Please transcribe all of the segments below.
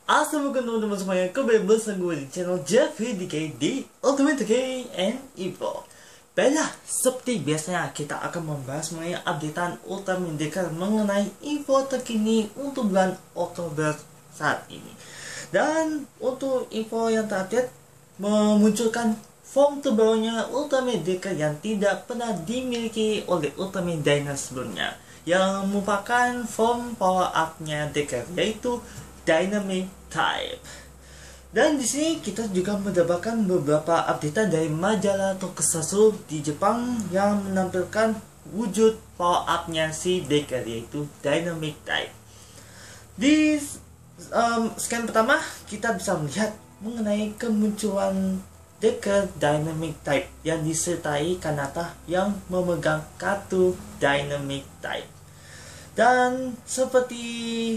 Assalamualaikum teman-teman semuanya, kembali bersama gue di channel Jeffy DK di Ultimate DK and Info. Baiklah, seperti biasanya kita akan membahas mengenai updatean Ultimate DK mengenai info terkini untuk bulan Oktober saat ini. Dan untuk info yang terupdate memunculkan form terbarunya Ultimate DK yang tidak pernah dimiliki oleh Ultimate Dynasty sebelumnya, yang merupakan form power up-nya DK, yaitu Dynamic Type. Dan di sini kita juga mendapatkan beberapa update dari majalah Tokusatsu di Jepang yang menampilkan wujud power up-nya si Decker, yaitu Dynamic Type. Di scan pertama kita bisa melihat mengenai kemunculan Decker Dynamic Type yang disertai Kanata yang memegang kartu Dynamic Type. Dan seperti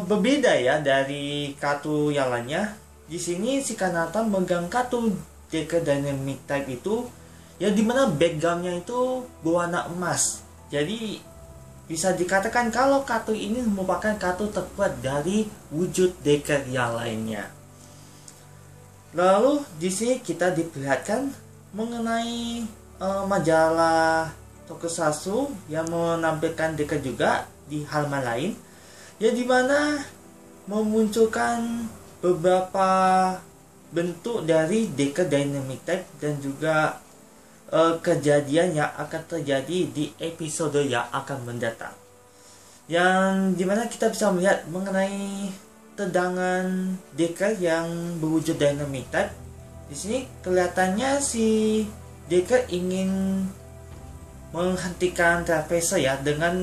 berbeda ya dari kartu yang lainnya. Di sini si Kanata memegang kartu Decker Dynamic Type itu, yang dimana backgroundnya itu berwarna emas. Jadi bisa dikatakan kalau kartu ini merupakan kartu terkuat dari wujud Decker yang lainnya. Lalu di sini kita diperlihatkan mengenai majalah Tokusatsu yang menampilkan Decker juga di halaman lain, ya dimana memunculkan beberapa bentuk dari Decker Dynamic Type dan juga kejadian yang akan terjadi di episode yang akan mendatang, yang dimana kita bisa melihat mengenai tendangan Decker yang berwujud Dynamic Type. Di sini kelihatannya si Decker ingin menghentikan Traveser ya dengan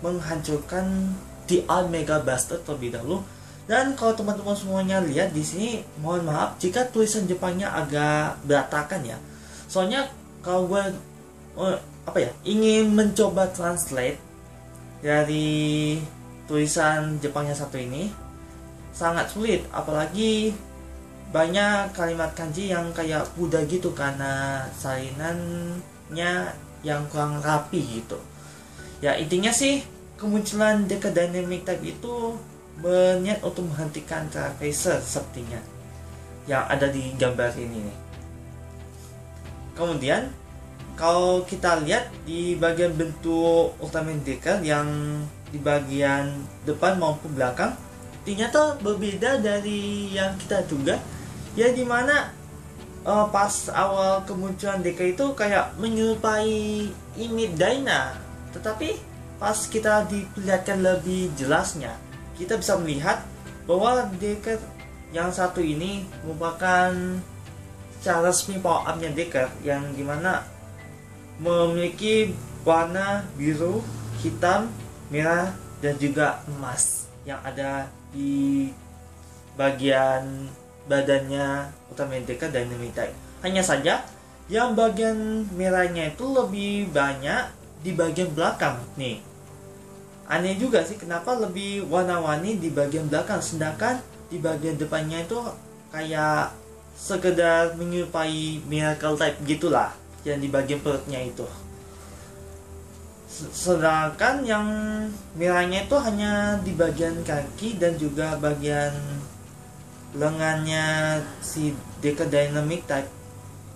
menghancurkan di Mega Blaster terlebih dahulu. Dan kalau teman-teman semuanya lihat di sini, mohon maaf jika tulisan Jepangnya agak berantakan ya. Soalnya kalau gue ingin mencoba translate dari tulisan Jepangnya satu ini sangat sulit, apalagi banyak kalimat kanji yang kayak kuda gitu karena salinannya yang kurang rapi gitu. Ya intinya sih, kemunculan Decker Dynamic Type itu berniat untuk menghentikan Traveser sepertinya yang ada di gambar ini nih. Kemudian kalau kita lihat di bagian bentuk Ultimate Decker yang di bagian depan maupun belakang, ternyata berbeda dari yang kita duga, ya dimana pas awal kemunculan Decker itu kayak menyerupai image Dyna, tetapi pas kita diperlihatkan lebih jelasnya, kita bisa melihat bahwa Decker yang satu ini merupakan secara resmi power up-nya Decker, yang dimana memiliki warna biru, hitam, merah, dan juga emas yang ada di bagian badannya Ultimate Decker Dynamic Type. Hanya saja yang bagian merahnya itu lebih banyak di bagian belakang nih. Aneh juga sih kenapa lebih warna-warni di bagian belakang, sedangkan di bagian depannya itu kayak sekedar menyerupai Miracle Type gitulah yang di bagian perutnya itu. Sedangkan yang merahnya itu hanya di bagian kaki dan juga bagian lengannya si Decker Dynamic Type,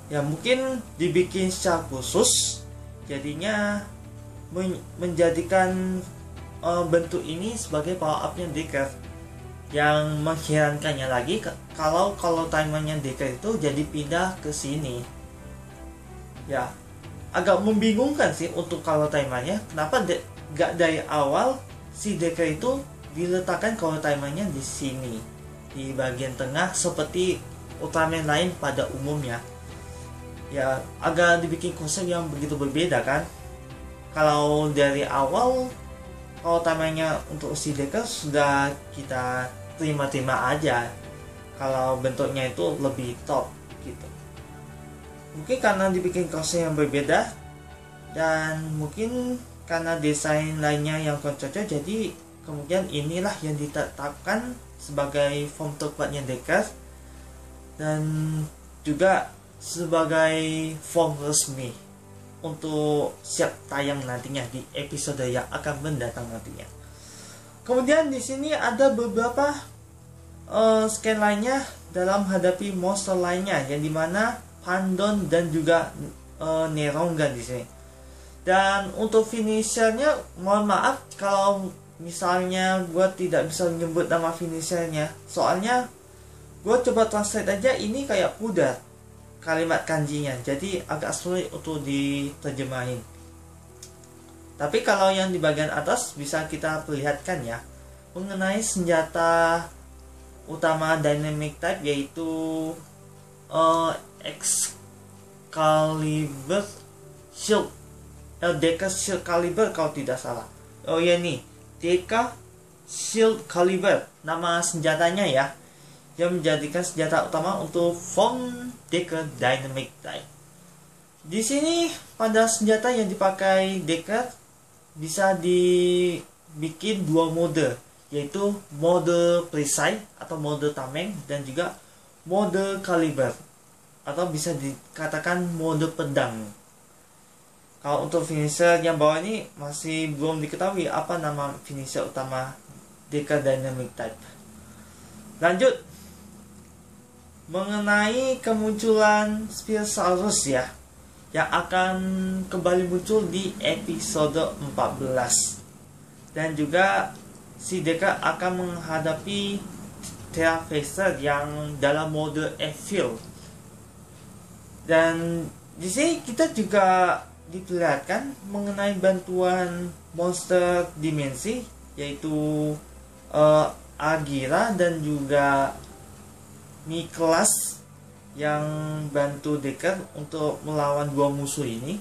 ya mungkin dibikin secara khusus, jadinya menjadikan bentuk ini sebagai power up-nya Decker. Yang mengherankannya lagi kalau timernya Decker itu jadi pindah ke sini. Ya, agak membingungkan sih untuk kalau timernya. Kenapa gak dari awal si Decker itu diletakkan kalau timernya di sini, di bagian tengah seperti Ultraman lain pada umumnya. Ya, agak dibikin konsep yang begitu berbeda kan. Kalau dari awal, kalau timernya untuk si Decker sudah kita terima-terima aja kalau bentuknya itu lebih top gitu. Mungkin karena dibikin konsep yang berbeda, dan mungkin karena desain lainnya yang kurang cocok, jadi kemudian inilah yang ditetapkan sebagai form terkuatnya Decker dan juga sebagai form resmi untuk siap tayang nantinya di episode yang akan mendatang nantinya. Kemudian di sini ada beberapa scan lainnya dalam hadapi monster lainnya, yang dimana Pandon dan juga Nerongan di sini. Dan untuk finishernya, mohon maaf kalau misalnya gue tidak bisa menyebut nama finishernya, soalnya gue coba translate aja, ini kayak pudar kalimat kanjinya, jadi agak sulit untuk diterjemahin. Tapi kalau yang di bagian atas bisa kita perlihatkan ya, mengenai senjata utama dynamic type, yaitu Excalibur Shield, Deca Shield Caliber kalau tidak salah. Oh ya nih, Deca Shield Caliber nama senjatanya ya, yang menjadikan senjata utama untuk form Deca Dynamic Type. Di sini pada senjata yang dipakai Deca bisa dibikin dua mode, yaitu mode Precise atau mode Tameng, dan juga mode Caliber atau bisa dikatakan mode pedang. Kalau untuk finisher yang bawah ini masih belum diketahui apa nama finisher utama Deca Dynamic Type. Lanjut mengenai kemunculan Spinosaurus ya, yang akan kembali muncul di episode 14. Dan juga si Deca akan menghadapi Terraphaser yang dalam mode Evil. Dan di sini kita juga diperlihatkan mengenai bantuan monster dimensi, yaitu Agira dan juga Miklas yang bantu Deca untuk melawan dua musuh ini.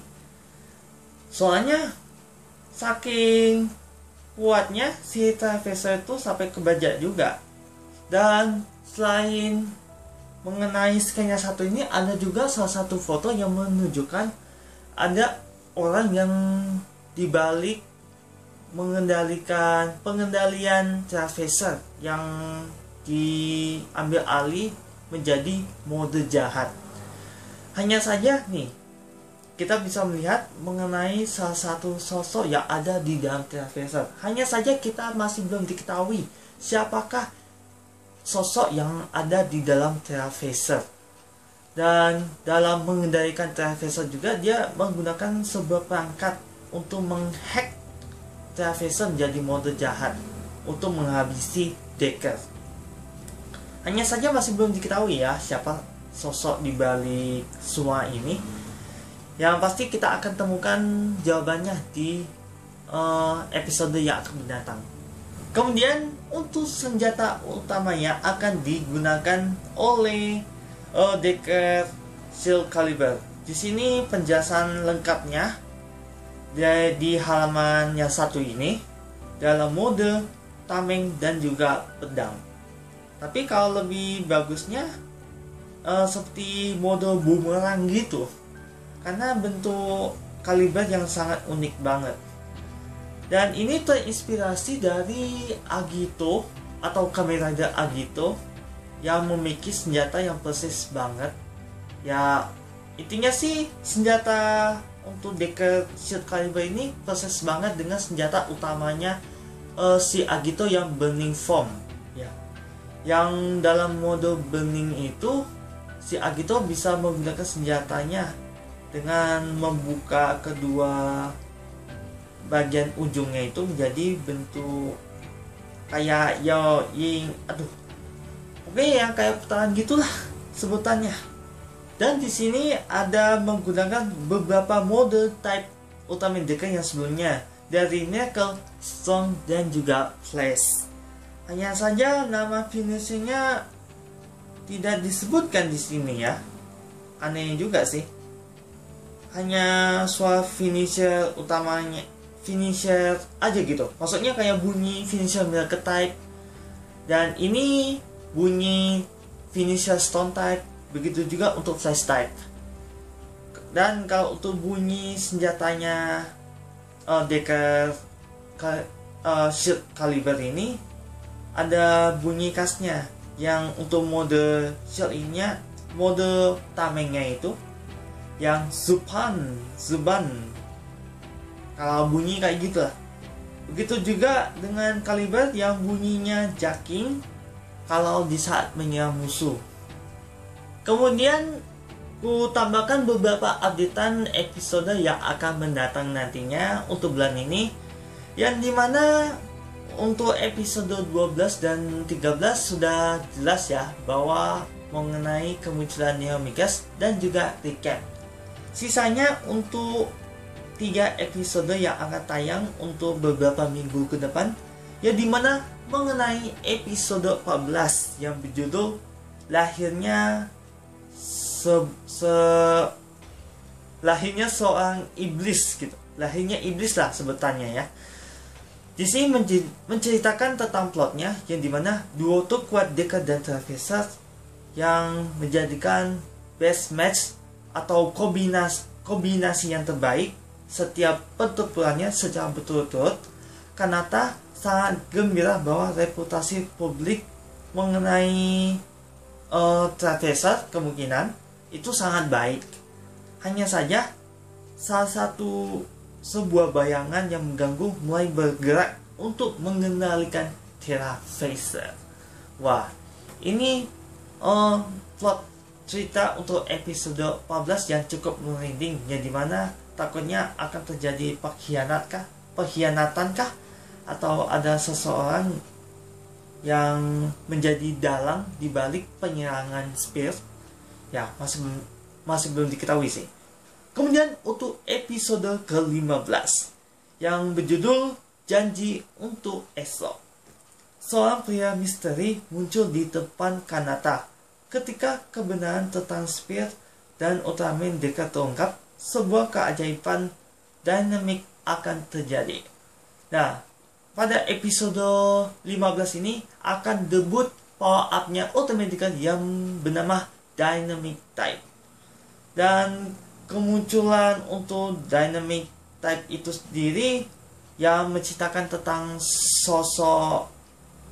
Soalnya saking kuatnya si Terraphaser itu sampai kebajak juga. Dan selain mengenai scan satu ini, ada juga salah satu foto yang menunjukkan ada orang yang dibalik pengendalian Terraphaser yang diambil alih menjadi mode jahat. Hanya saja nih, kita bisa melihat mengenai salah satu sosok yang ada di dalam Terraphaser. Hanya saja kita masih belum diketahui siapakah sosok yang ada di dalam Terraphaser. Dan dalam mengendalikan Terraphaser juga, dia menggunakan sebuah perangkat untuk menghack Terraphaser menjadi mode jahat untuk menghabisi Deca. Hanya saja masih belum diketahui ya siapa sosok di balik semua ini. Yang pasti kita akan temukan jawabannya di episode yang akan mendatang. Kemudian untuk senjata utamanya akan digunakan oleh Deca Shield Caliber. Di sini penjelasan lengkapnya di halaman yang satu ini dalam mode tameng dan juga pedang. Tapi kalau lebih bagusnya seperti mode boomerang gitu, karena bentuk kaliber yang sangat unik banget. Dan ini terinspirasi dari Agito atau Kamen Rider Agito yang memiliki senjata yang persis banget. Ya intinya sih senjata untuk Deca Shield Caliber ini persis banget dengan senjata utamanya si Agito yang Burning Form ya. Yang dalam mode burning itu si Agito bisa menggunakan senjatanya dengan membuka kedua bagian ujungnya itu menjadi bentuk kayak oke yang kayak putaran gitulah sebutannya. Dan di sini ada menggunakan beberapa mode type utama Deca yang sebelumnya, dari Knuckle, Stone dan juga Flash. Hanya saja nama finishingnya tidak disebutkan di sini ya. Aneh juga sih. Hanya suara finisher utamanya, finisher aja gitu. Maksudnya kayak bunyi finisher Miracle Type. Dan ini bunyi finisher Stone Type. Begitu juga untuk Flash Type. Dan kalau untuk bunyi senjatanya Deca Shield Caliber ini, ada bunyi khasnya yang untuk mode shield ini, mode tamengnya itu yang Zuban. Kalau bunyi kayak gitu lah. Begitu juga dengan Caliber yang bunyinya Jacking, kalau di saat menyerang musuh. Kemudian ku tambahkan beberapa updatean episode yang akan mendatang nantinya untuk bulan ini, yang dimana untuk episode 12 dan 13 sudah jelas ya bahwa mengenai kemunculan Neo Migas dan juga recap. Sisanya untuk 3 episode yang akan tayang untuk beberapa minggu ke depan, yang dimana mengenai episode 14 yang berjudul lahirnya lahirnya seorang iblis gitu. Lahirnya iblis lah sebutannya ya. Di sini menceritakan tentang plotnya, yang dimana duo kuat Decker dan Traveser yang menjadikan best match atau kombinasi yang terbaik setiap pertempurannya secara berturut-turut. Kanata sangat gembira bahwa reputasi publik mengenai Traveser kemungkinan itu sangat baik. Hanya saja salah satu sebuah bayangan yang mengganggu mulai bergerak untuk mengendalikan Traveser. Wah, ini plot cerita untuk episode 14 yang cukup merinding, yang dimana takutnya akan terjadi pengkhianatankah, atau ada seseorang yang menjadi dalang di balik penyerangan Spear. Ya, masih belum diketahui sih. Kemudian untuk episode ke-15 yang berjudul Janji untuk Esok. Seorang pria misteri muncul di depan Kanata. Ketika kebenaran tentang Spear dan Ultraman Decker terungkap, sebuah keajaiban dinamik akan terjadi. Nah, pada episode 15 ini akan debut power up-nya Ultraman Decker yang bernama Dynamic Type. Dan kemunculan untuk Dynamic Type itu sendiri yang menceritakan tentang sosok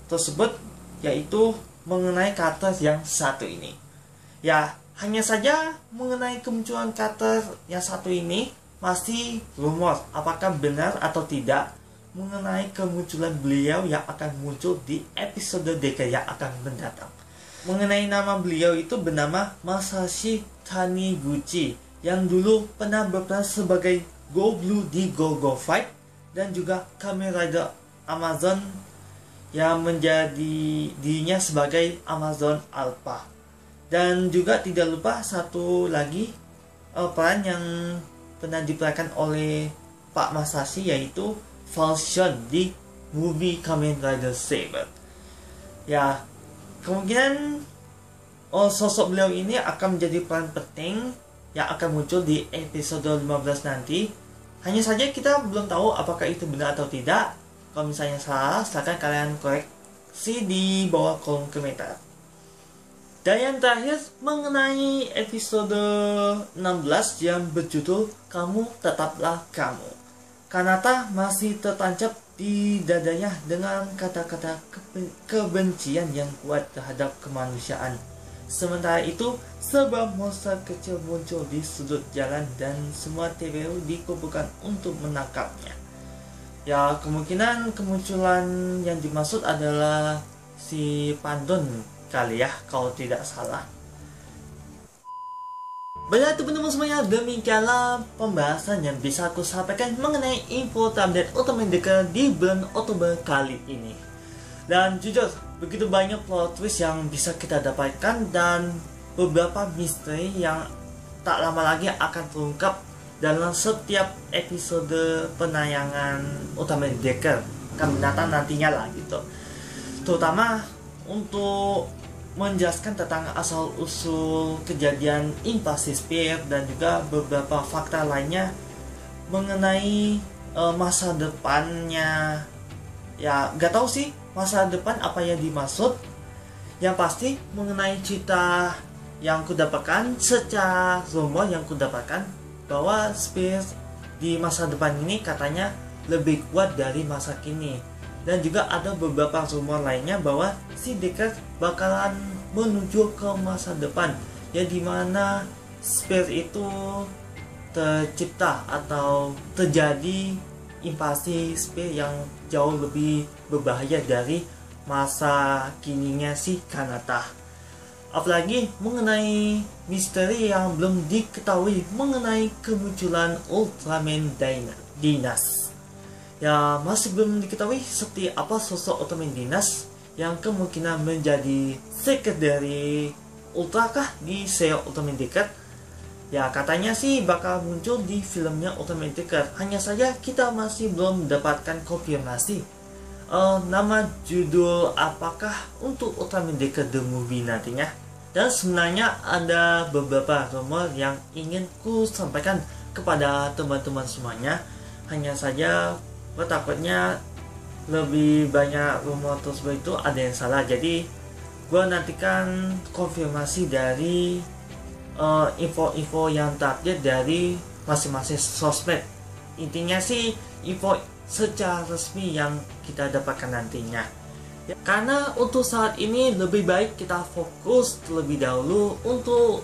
tersebut, yaitu mengenai karakter yang satu ini. Ya, hanya saja mengenai kemunculan karakter yang satu ini masih rumor apakah benar atau tidak mengenai kemunculan beliau yang akan muncul di episode Decker yang akan mendatang. Mengenai nama beliau itu bernama Masashi Taniguchi, yang dulu pernah berperan sebagai Go Blue di Go Go Fight dan juga Kamen Rider Amazon, yang menjadi dirinya sebagai Amazon Alpha. Dan juga tidak lupa satu lagi peran yang pernah diperankan oleh Pak Masashi, yaitu Falchion di movie Kamen Rider Saber. Ya, kemungkinan sosok beliau ini akan menjadi peran penting yang akan muncul di episode 15 nanti. Hanya saja kita belum tahu apakah itu benar atau tidak. Kalau misalnya salah, silakan kalian koreksi di bawah kolom komentar. Dan yang terakhir mengenai episode 16 yang berjudul Kamu Tetaplah Kamu. Kanata masih tertancap di dadanya dengan kata-kata kebencian yang kuat terhadap kemanusiaan. Sementara itu, sebuah monster kecil muncul di sudut jalan dan semua TPU dikumpulkan untuk menangkapnya. Ya, kemungkinan kemunculan yang dimaksud adalah si Pandon kali ya, kalau tidak salah. Baiklah teman-teman semuanya, demikianlah pembahasan yang bisa aku sampaikan mengenai info terupdate Ultraman Decker di bulan Oktober kali ini. Dan jujur, begitu banyak plot twist yang bisa kita dapatkan dan beberapa misteri yang tak lama lagi akan terungkap dalam setiap episode penayangan Ultraman Decker akan mendatang nantinya lah gitu. Terutama untuk menjelaskan tentang asal-usul kejadian invasi Spear dan juga beberapa fakta lainnya mengenai masa depannya. Ya, gak tahu sih masa depan apa yang dimaksud. Yang pasti mengenai cerita yang kudapatkan secara rumor yang kudapatkan bahwa Spear di masa depan ini katanya lebih kuat dari masa kini. Dan juga ada beberapa rumor lainnya bahwa si Decker bakalan menuju ke masa depan, ya dimana Spear itu tercipta atau terjadi invasi Spear yang jauh lebih berbahaya dari masa kininya si Kanata. Apalagi mengenai misteri yang belum diketahui mengenai kemunculan Ultraman Dinas. Ya, masih belum diketahui seperti apa sosok Ultraman Dinas yang kemungkinan menjadi secondary Ultra kah di serial Ultraman Decade. Ya, katanya sih bakal muncul di filmnya Ultraman Decade. Hanya saja kita masih belum mendapatkan konfirmasi nama judul apakah untuk Ultraman Decade The Movie nantinya. Dan sebenarnya ada beberapa rumor yang ingin ku sampaikan kepada teman-teman semuanya. Hanya saja gue takutnya lebih banyak rumor tersebut itu ada yang salah. Jadi gue nantikan konfirmasi dari info-info yang terupdate dari masing-masing sosmed. Intinya sih info secara resmi yang kita dapatkan nantinya. Ya, karena untuk saat ini lebih baik kita fokus terlebih dahulu untuk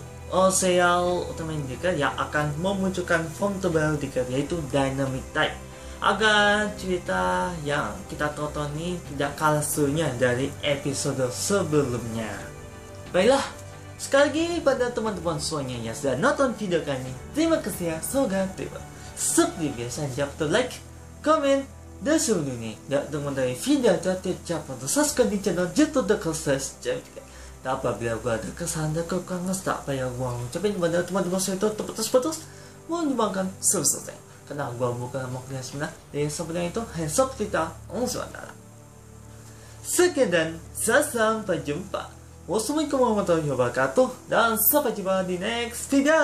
serial Ultraman Decade yang akan memunculkan form terbaru Decade, yaitu Dynamic Type, agar cerita yang kita tonton ini tidak kalah serunya dari episode sebelumnya. Baiklah, sekali lagi pada teman-teman semuanya yang sudah nonton video kali ini, terima kasih ya. Semoga terima. Seperti biasa, jangan lupa like, komen, dan sebelumnya tidak mengenai video tertentu, jangan lupa subscribe di channel Jatuh Dekat Subscribe. Dan apabila gua ada kesalahan dan kekurangan, tak payah gua ngucapin kepada teman-teman saya itu terputus-putus, mohon dimaafkan sebesar karena gua bukan makhluk yang sebenar, dan sebenarnya itu hanya seperti kita Allah. Sekian dan sampai jumpa. Wassalamualaikum warahmatullahi wabarakatuh, dan sampai jumpa di next video.